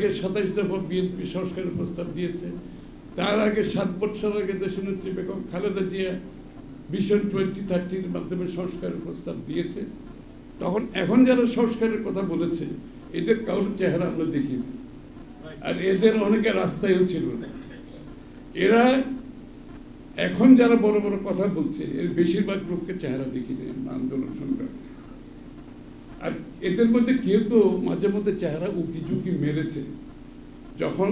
আগে ২৭ দফা বিএনপি সংস্কারের প্রস্তাব দিয়েছে, তার আগে ৭ বছর আগে দেশনেত্রী বেগম খালেদা জিয়া ভিশন 2030-র মাধ্যমে সংস্কারের প্রস্তাব দিয়েছে। তখন এখন যারা সংস্কারের কথা বলেছে এদের কারোর চেহারা আমরা দেখিনি, আর এদের অনেকে রাস্তায়ও ছিল না। এরা এখন যারা বড় বড় কথা বলছে এর বেশিরভাগ লোককে চেহারা দেখিনি আন্দোলন সংগ্রামে। আর এদের মধ্যে কেউ তো মাঝে মধ্যে চেহারা উকি ঝুঁকি মেরেছে, যখন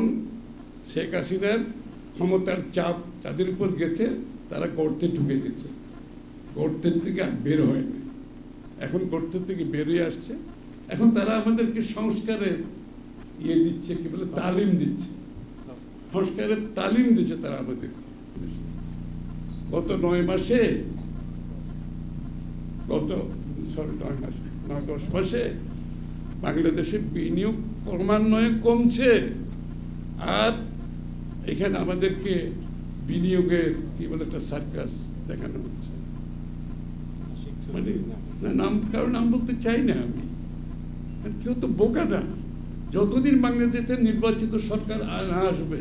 শেখ হাসিনার ক্ষমতার চাপ তাদের উপর গেছে, তারা গর্তে ঢুকে গেছে, গর্তের থেকে আর বের হয়নি। এখন গর্তের থেকে বেরিয়ে আসছে, এখন তারা আমাদেরকে সংস্কারের দিচ্ছে, কি বলে, তালিম দিচ্ছে, সংস্কারের তালিম দিচ্ছে তারা আমাদেরকে। গত 9 মাসে, গত 9-10 মাসে বাংলাদেশে বিনিয়োগ ক্রমান্বয়ে কমছে, আর এখানে আমাদেরকে বিনিয়োগের কি বলে একটা সার্কাস দেখানো হচ্ছে। মানে কারো নাম বলতে চাই না আমি, কেউ তো বোকা না। যতদিন বাংলাদেশের নির্বাচিত সরকার না আসবে,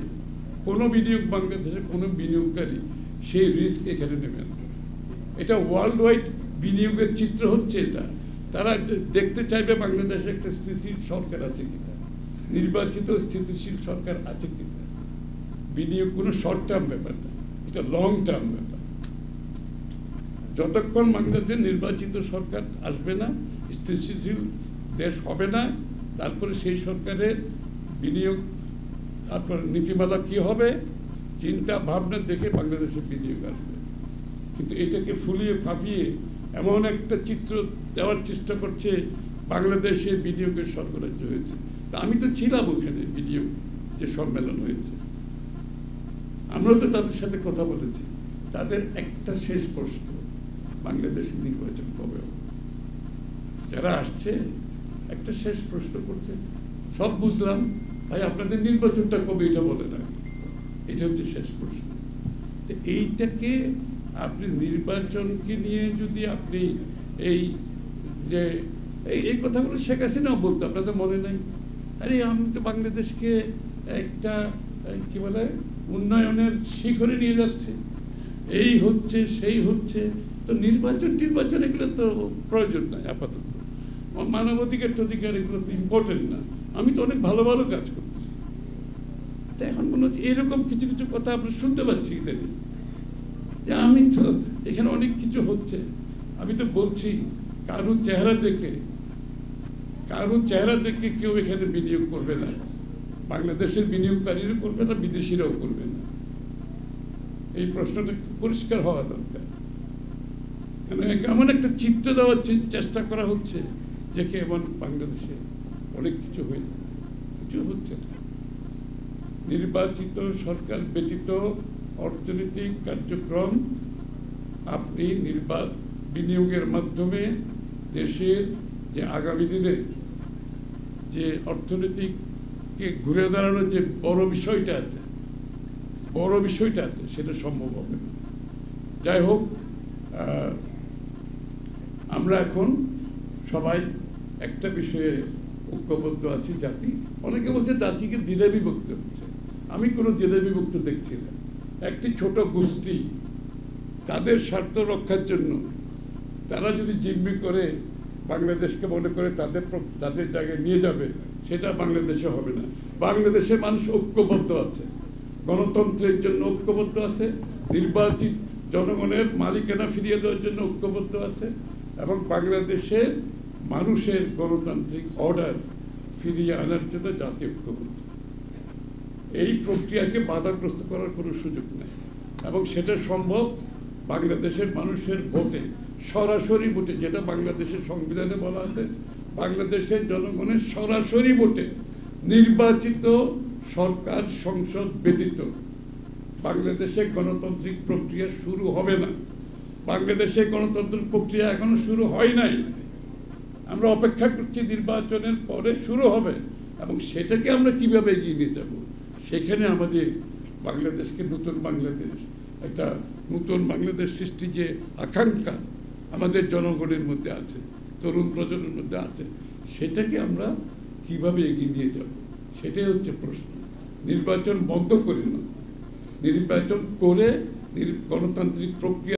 কোনো বিনিয়োগ, বাংলাদেশের কোনো বিনিয়োগকারী সেই রিস্ক এখানে নেবে না। এটা ওয়ার্ল্ড ওয়াইড বিনিয়োগের চিত্র হচ্ছে এটা। তারা দেখতে চাইবে বাংলাদেশে একটা স্থিতিশীল সরকার আছে কিনা, নির্বাচিত স্থিতিশীল সরকার আছে কিনা। বিনিয়োগ কোনো শর্ট টার্ম ব্যাপার না, এটা লং টার্ম ব্যাপার। যতক্ষণ বাংলাদেশের নির্বাচিত সরকার আসবে না, স্থিতিশীল দেশ হবে না, তারপরে সেই সরকারের বিনিয়োগ, তারপর নীতিমালা কি হবে, চিন্তা ভাবনা দেখে বাংলাদেশে বিনিয়োগ আসবে। কিন্তু এটাকে ফুলিয়ে ফাঁপিয়ে এমন একটা চিত্র দেওয়ার চেষ্টা করছে বাংলাদেশে বিনিয়োগের স্বর্গরাজ্য হয়েছে। তা আমি তো ছিলাম ওখানে, বিনিয়োগ যে সম্মেলন হয়েছে, আমরা তো তাদের সাথে কথা বলেছি। তাদের একটা শেষ প্রশ্ন, বাংলাদেশের নির্বাচন কবে হবে? যারা আসছে একটা শেষ প্রশ্ন করছে। সব বুঝলাম, ভাই আপনাদের নির্বাচনটা কবে এটা বলে না, এটা হচ্ছে শেষ প্রশ্ন। তো এইটাকে আপনি নির্বাচনকে নিয়ে যদি আপনি এই যে এই কথাগুলো শেখ হাসিনাও বলতো, আপনাদের মনে নাই? আরে আমি তো বাংলাদেশকে একটা কি বলে উন্নয়নের শিখরে নিয়ে যাচ্ছে, এই হচ্ছে সেই হচ্ছে। তো নির্বাচন এগুলো তো প্রয়োজন নাই আপাতত। মানবাধিকার অধিকার এগুলো তো ইম্পর্টেন্ট না। আমি তো অনেক ভালো ভালো কাজ করতেছি। তো এখন মনে হচ্ছে এরকম কিছু কিছু কথা আমরা শুনতে পাচ্ছি ইদানিং, যে আমি তো এখানে অনেক কিছু হচ্ছে। আমি তো বলছি কারোর চেহারা দেখে কেউ এখানে বিনিয়োগ করবে না, বাংলাদেশের বিনিয়োগকারীরা করবে না, বিদেশিরাও করবে না। এই প্রশ্নটা পরিষ্কার হওয়া দরকার। এমন একটা চিত্র দেওয়ার চেষ্টা করা হচ্ছে যে এমন বাংলাদেশে অনেক কিছু হয়ে যাচ্ছে, কিছু হচ্ছে না। নির্বাচিত সরকার ব্যতীত অর্থনৈতিক কার্যক্রম আপনি বিনিয়োগের মাধ্যমে দেশের যে আগামী দিনে যে অর্থনীতিকে ঘুরে দাঁড়ানোর যে বড় বিষয়টা আছে সেটা সম্ভব হবে না। যাই হোক, আমরা এখন সবাই একটা বিষয়ে ঐক্যবদ্ধ আছি, জাতি। অনেকে বলছে জাতিকে দ্বিধা বিভক্ত হচ্ছে, আমি কোনো দ্বিধা বিভক্ত দেখছি না। একটি ছোট গোষ্ঠী তাদের স্বার্থ রক্ষার জন্য তারা যদি জিম্মি করে বাংলাদেশকে মনে করে তাদের জায়গায় নিয়ে যাবে, সেটা বাংলাদেশে হবে না। বাংলাদেশের মানুষ ঐক্যবদ্ধ আছে, গণতন্ত্রের জন্য ঐক্যবদ্ধ আছে, নির্বাচিত জনগণের মালিকানা ফিরিয়ে দেওয়ার জন্য ঐক্যবদ্ধ আছে, এবং বাংলাদেশের মানুষের গণতান্ত্রিক অর্ডার ফিরিয়ে আনার জন্য জাতীয় ঐক্যবদ্ধ। এই প্রক্রিয়াকে বাধাগ্রস্ত করার কোনো সুযোগ নেই, এবং সেটা সম্ভব বাংলাদেশের মানুষের ভোটে, সরাসরি ভোটে, যেটা বাংলাদেশের সংবিধানে বলা আছে, বাংলাদেশের জনগণের সরাসরি ভোটে নির্বাচিত সরকার সংসদ ব্যতীত বাংলাদেশে গণতান্ত্রিক প্রক্রিয়া শুরু হবে না। বাংলাদেশে গণতান্ত্রিক প্রক্রিয়া এখনো শুরু হয় নাই। আমরা অপেক্ষা করছি নির্বাচনের পরে শুরু হবে, এবং সেটাকে আমরা কিভাবে এগিয়ে নিয়ে যাব, সেখানে আমাদের বাংলাদেশকে নতুন বাংলাদেশ, একটা নতুন বাংলাদেশ সৃষ্টি যে আকাঙ্ক্ষা আমাদের জনগণের মধ্যে আছে, তরুণ প্রজন্মের মধ্যে আছে, সেটাকে আমরা কিভাবে এগিয়ে নিয়ে যাব, সেটাই হচ্ছে প্রশ্ন। নির্বাচন বন্ধ করি না, নির্বাচন করে গণতান্ত্রিক প্রক্রিয়া